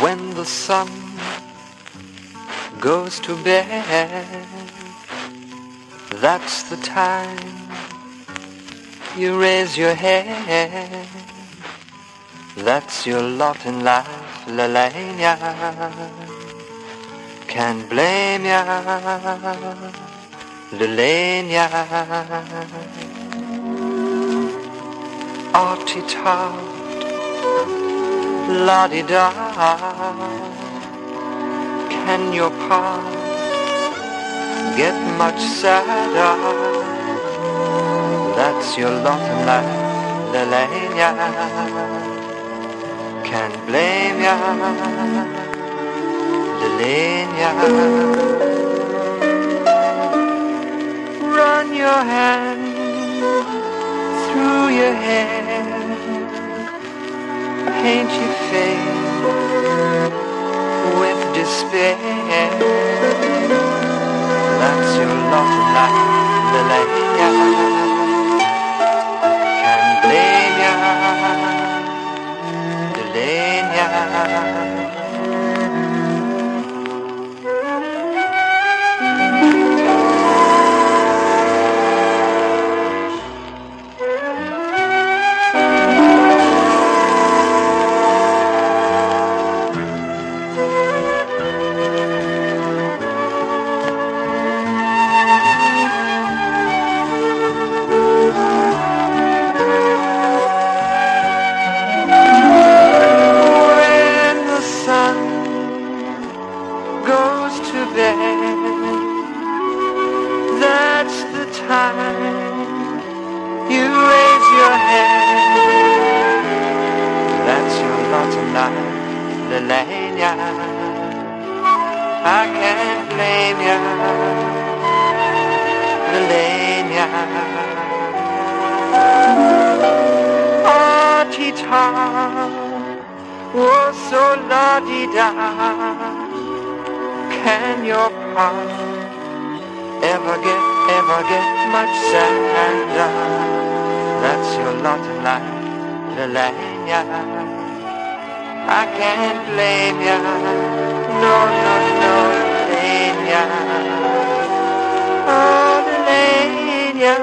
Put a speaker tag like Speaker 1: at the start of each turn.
Speaker 1: When the sun goes to bed, that's the time you raise your head. That's your lot in life, Lelania. Can't blame ya, Lelania. Arty-tart, la-di-da. Can your part get much sadder? That's your lot in life, Lelania. Can't blame ya, Lelania. Run your hand through your hair, paint your face with despair. That's your lot in life, Lelania. Can't blame ya, Lelania. That's the time you raise your head. That's your lot in life, Lelania. I can't blame ya, Lelania. Arty-tart, oh so la-di-da. Can your part ever get much sadder? That's your lot in life, Lelania. I can't blame ya, no, no, no, Lelania. Oh, Lelania.